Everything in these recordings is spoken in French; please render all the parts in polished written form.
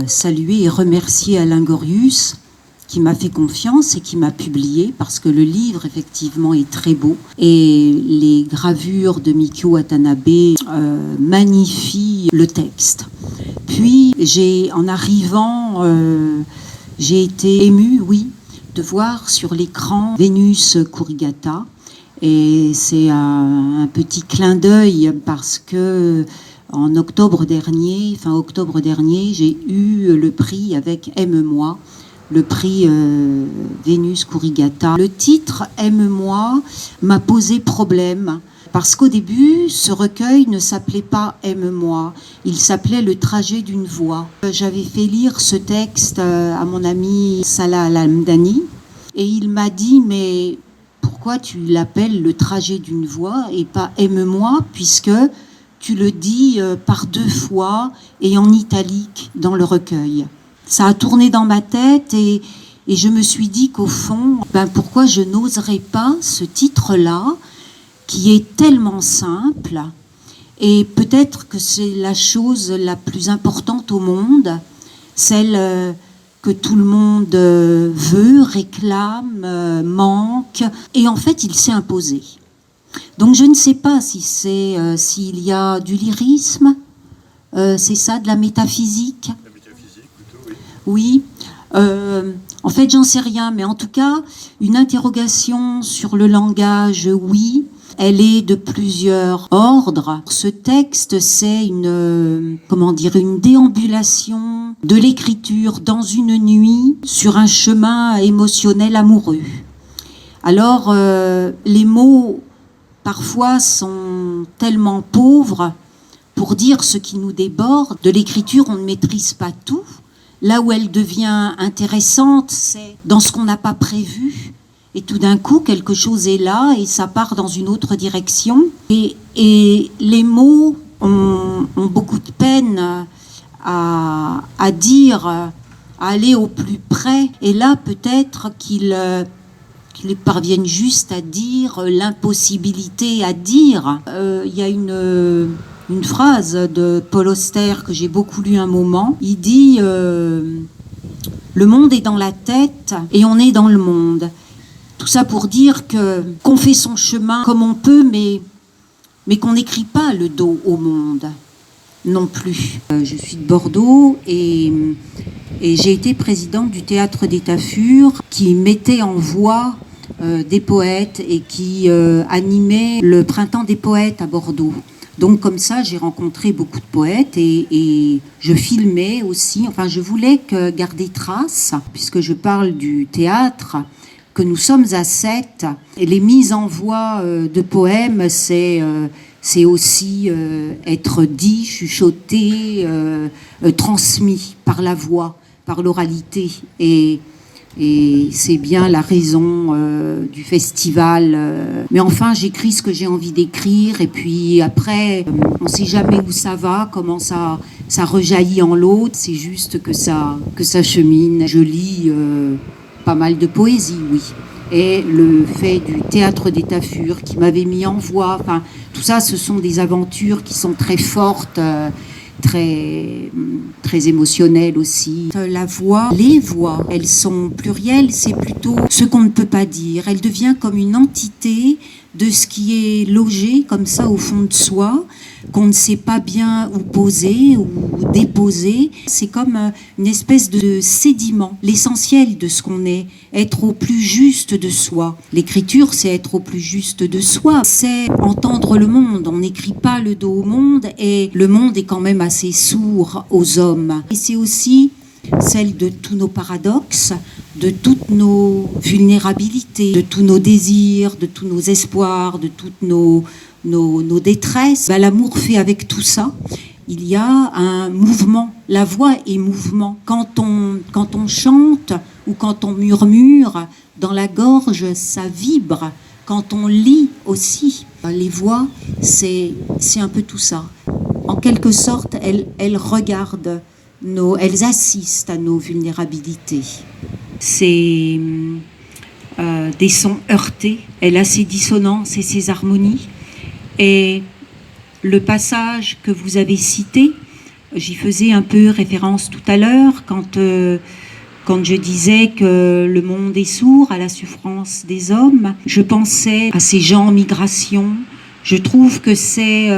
Saluer et remercier Alain Gorius qui m'a fait confiance et qui m'a publié, parce que le livre effectivement est très beau et les gravures de Mikio Watanabe magnifient le texte. Puis en arrivant, j'ai été émue, oui, de voir sur l'écran Vénus Kurigata, et c'est un petit clin d'œil parce que fin octobre dernier, j'ai eu le prix avec Aime-moi, le prix Vénus Kurigata. Le titre Aime-moi m'a posé problème parce qu'au début, ce recueil ne s'appelait pas Aime-moi, il s'appelait Le trajet d'une voix. J'avais fait lire ce texte à mon ami Salah Al-Hamdani et il m'a dit « mais pourquoi tu l'appelles Le trajet d'une voix et pas Aime-moi, puisque tu le dis par 2 fois et en italique dans le recueil ». Ça a tourné dans ma tête et je me suis dit qu'au fond, pourquoi je n'oserais pas ce titre-là, qui est tellement simple, et peut-être que c'est la chose la plus importante au monde, celle que tout le monde veut, réclame, manque, et en fait il s'est imposé. Donc je ne sais pas si s'il y a du lyrisme, c'est ça, de la métaphysique. Oui, en fait j'en sais rien, mais en tout cas une interrogation sur le langage, oui, elle est de plusieurs ordres. Ce texte, c'est une déambulation de l'écriture dans une nuit sur un chemin émotionnel amoureux. Alors les mots parfois sont tellement pauvres pour dire ce qui nous déborde. De l'écriture, on ne maîtrise pas tout. Là où elle devient intéressante, c'est dans ce qu'on n'a pas prévu. Et tout d'un coup, quelque chose est là et ça part dans une autre direction. Et les mots ont beaucoup de peine à dire, à aller au plus près. Et là, peut-être qu'ils parviennent juste à dire l'impossibilité à dire. Il y a une phrase de Paul Auster que j'ai beaucoup lu un moment. Il dit le monde est dans la tête et on est dans le monde. Tout ça pour dire qu'on fait son chemin comme on peut, mais qu'on n'écrit pas le dos au monde non plus. Je suis de Bordeaux et j'ai été présidente du théâtre des Taffures qui mettait en voix des poètes et qui animait le printemps des poètes à Bordeaux. Donc comme ça, j'ai rencontré beaucoup de poètes et je filmais aussi. Enfin, je voulais garder trace, puisque je parle du théâtre, que nous sommes à 7. Et les mises en voix de poèmes, c'est aussi être dit, chuchoté, transmis par la voix, par l'oralité. Et c'est bien la raison du festival. Mais enfin, j'écris ce que j'ai envie d'écrire. Et puis après, on ne sait jamais où ça va, comment ça rejaillit en l'autre. C'est juste que ça chemine. Je lis pas mal de poésie, oui. Et le fait du théâtre des Taffures qui m'avait mis en voix. Enfin, tout ça, ce sont des aventures qui sont très fortes. Très émotionnelle aussi. La voix, les voix, elles sont plurielles, c'est plutôt ce qu'on ne peut pas dire. Elle devient comme une entité de ce qui est logé comme ça au fond de soi, qu'on ne sait pas bien où poser ou déposer. C'est comme une espèce de sédiment, l'essentiel de ce qu'on est, être au plus juste de soi. L'écriture, c'est être au plus juste de soi, c'est entendre le monde. On n'écrit pas le dos au monde et le monde est quand même assez sourd aux hommes. Et c'est aussi celle de tous nos paradoxes, de toutes nos vulnérabilités, de tous nos désirs, de tous nos espoirs, de toutes nos détresses. L'amour fait avec tout ça. Il y a un mouvement. La voix est mouvement. Quand on chante ou quand on murmure, dans la gorge, ça vibre. Quand on lit aussi, les voix, c'est un peu tout ça. En quelque sorte, elles regardent, elles assistent à nos vulnérabilités. C'est des sons heurtés. Elle a ses dissonances et ses harmonies. Et le passage que vous avez cité J'y faisais un peu référence tout à l'heure quand je disais que le monde est sourd à la souffrance des hommes. Je pensais à ces gens en migration. Je trouve que c'est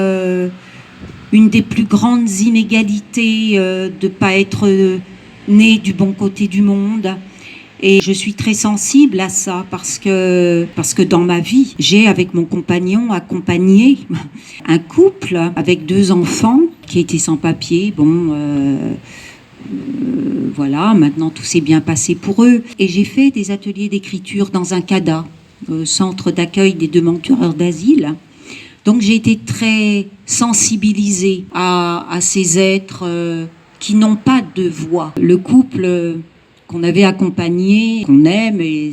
une des plus grandes inégalités de ne pas être né du bon côté du monde. Et je suis très sensible à ça parce que dans ma vie, j'ai avec mon compagnon accompagné un couple avec 2 enfants qui étaient sans papier. Voilà, maintenant tout s'est bien passé pour eux. Et j'ai fait des ateliers d'écriture dans un CADA, centre d'accueil des demandeurs d'asile. Donc j'ai été très sensibilisée à ces êtres qui n'ont pas de voix. Le couple qu'on avait accompagné, qu'on aime, et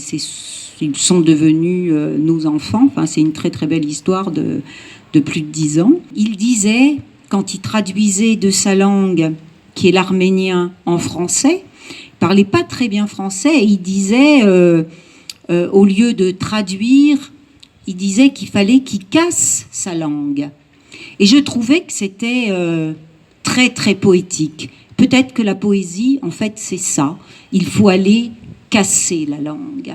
ils sont devenus nos enfants. Enfin, c'est une très très belle histoire de plus de 10 ans. Il disait, quand il traduisait de sa langue, qui est l'arménien, en français, il parlait pas très bien français, et il disait, au lieu de traduire, il disait qu'il fallait qu'il casse sa langue. Et je trouvais que c'était très très poétique. Peut-être que la poésie, en fait, c'est ça. Il faut aller casser la langue.